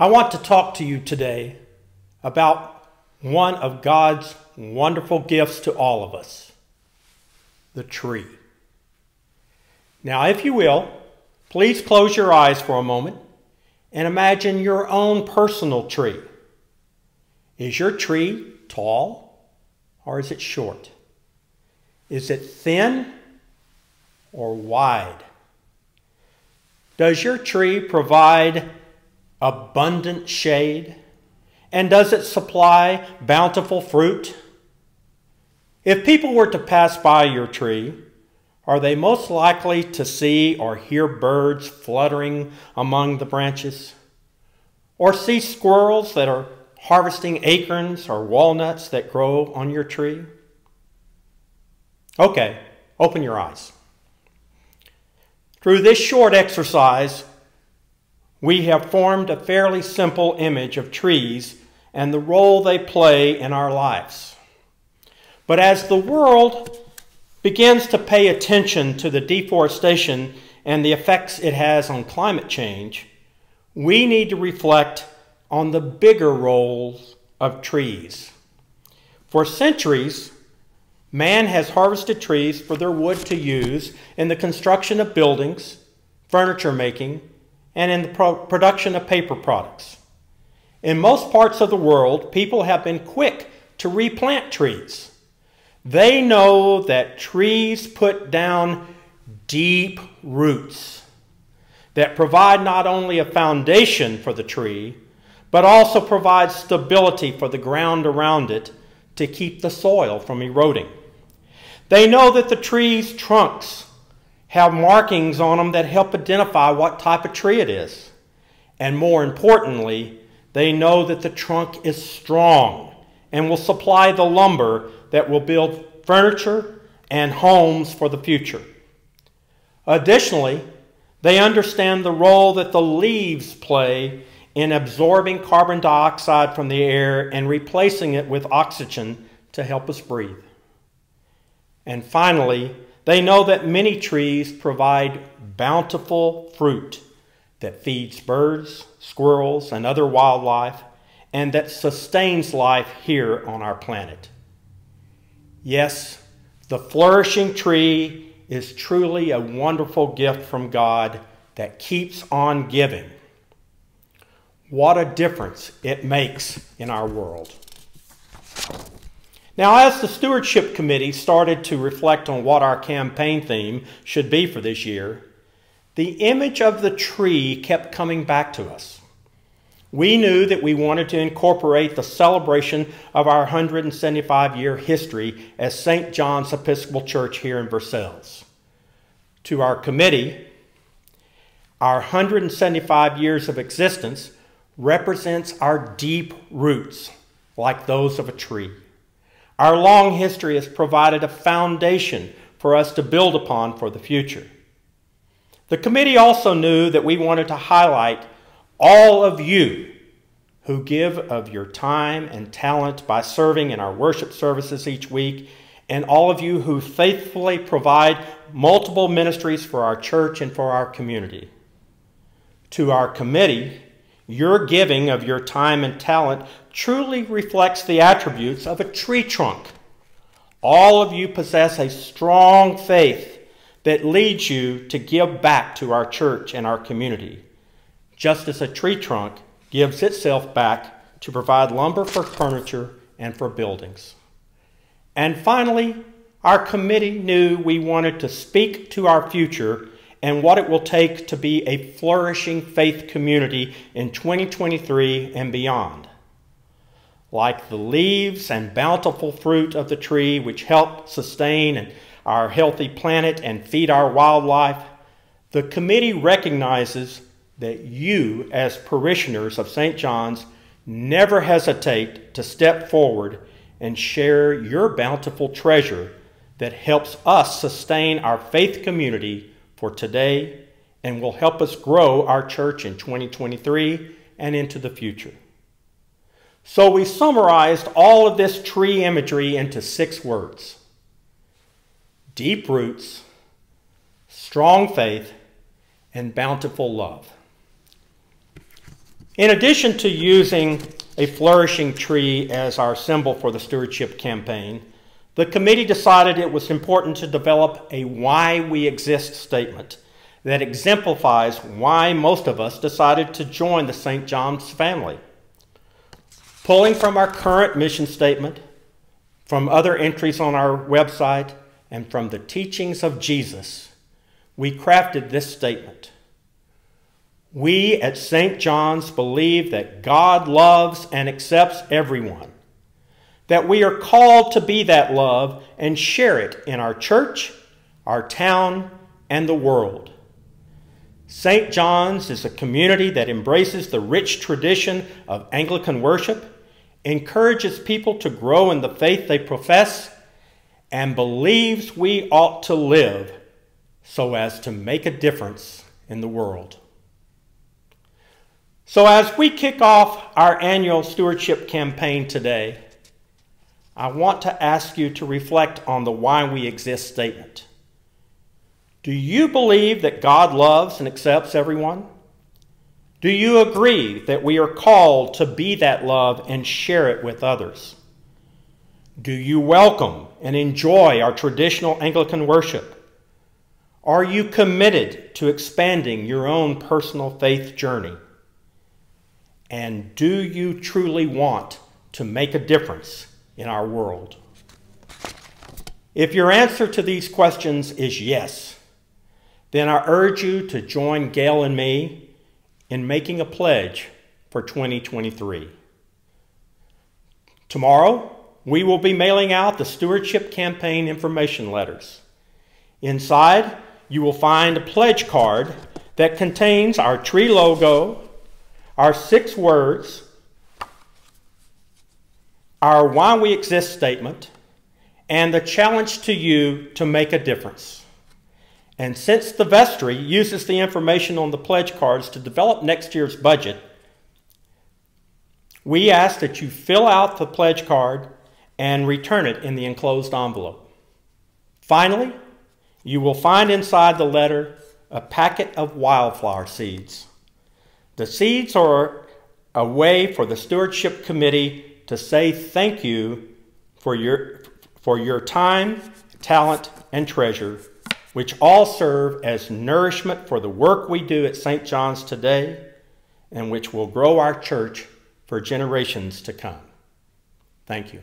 I want to talk to you today about one of God's wonderful gifts to all of us, the tree. Now, if you will, please close your eyes for a moment and imagine your own personal tree. Is your tree tall or is it short? Is it thin or wide? Does your tree provide abundant shade? And does it supply bountiful fruit? If people were to pass by your tree, are they most likely to see or hear birds fluttering among the branches? Or see squirrels that are harvesting acorns or walnuts that grow on your tree? Okay, open your eyes. Through this short exercise, we have formed a fairly simple image of trees and the role they play in our lives. But as the world begins to pay attention to the deforestation and the effects it has on climate change, we need to reflect on the bigger roles of trees. For centuries, man has harvested trees for their wood to use in the construction of buildings, furniture making, and in the production of paper products. In most parts of the world, people have been quick to replant trees. They know that trees put down deep roots that provide not only a foundation for the tree, but also provide stability for the ground around it to keep the soil from eroding. They know that the tree's trunks have markings on them that help identify what type of tree it is. And more importantly, they know that the trunk is strong and will supply the lumber that will build furniture and homes for the future. Additionally, they understand the role that the leaves play in absorbing carbon dioxide from the air and replacing it with oxygen to help us breathe. And finally, they know that many trees provide bountiful fruit that feeds birds, squirrels, and other wildlife, and that sustains life here on our planet. Yes, the flourishing tree is truly a wonderful gift from God that keeps on giving. What a difference it makes in our world. Now, as the Stewardship Committee started to reflect on what our campaign theme should be for this year, the image of the tree kept coming back to us. We knew that we wanted to incorporate the celebration of our 175-year history as St. John's Episcopal Church here in Versailles. To our committee, our 175 years of existence represents our deep roots, like those of a tree. Our long history has provided a foundation for us to build upon for the future. The committee also knew that we wanted to highlight all of you who give of your time and talent by serving in our worship services each week, and all of you who faithfully provide multiple ministries for our church and for our community. To our committee, your giving of your time and talent truly reflects the attributes of a tree trunk. All of you possess a strong faith that leads you to give back to our church and our community, just as a tree trunk gives itself back to provide lumber for furniture and for buildings. And finally, our committee knew we wanted to speak to our future and what it will take to be a flourishing faith community in 2023 and beyond. Like the leaves and bountiful fruit of the tree which help sustain our healthy planet and feed our wildlife, the committee recognizes that you, as parishioners of St. John's, never hesitate to step forward and share your bountiful treasure that helps us sustain our faith community for today and will help us grow our church in 2023 and into the future. So we summarized all of this tree imagery into 6 words: deep roots, strong faith, and bountiful love. In addition to using a flourishing tree as our symbol for the stewardship campaign, the committee decided it was important to develop a why we exist statement that exemplifies why most of us decided to join the St. John's family. Pulling from our current mission statement, from other entries on our website, and from the teachings of Jesus, we crafted this statement. We at St. John's believe that God loves and accepts everyone, that we are called to be that love and share it in our church, our town, and the world. St. John's is a community that embraces the rich tradition of Anglican worship, encourages people to grow in the faith they profess, and believes we ought to live so as to make a difference in the world. So as we kick off our annual stewardship campaign today, I want to ask you to reflect on the why we exist statement. Do you believe that God loves and accepts everyone? Do you agree that we are called to be that love and share it with others? Do you welcome and enjoy our traditional Anglican worship? Are you committed to expanding your own personal faith journey? And do you truly want to make a difference in our world? If your answer to these questions is yes, then I urge you to join Gail and me in making a pledge for 2023. Tomorrow, we will be mailing out the Stewardship Campaign information letters. Inside, you will find a pledge card that contains our tree logo, our 6 words, our why we exist statement, and the challenge to you to make a difference. And since the vestry uses the information on the pledge cards to develop next year's budget, we ask that you fill out the pledge card and return it in the enclosed envelope. Finally, you will find inside the letter a packet of wildflower seeds. The seeds are a way for the Stewardship Committee to say thank you for your time, talent, and treasure, which all serve as nourishment for the work we do at St. John's today, and which will grow our church for generations to come. Thank you.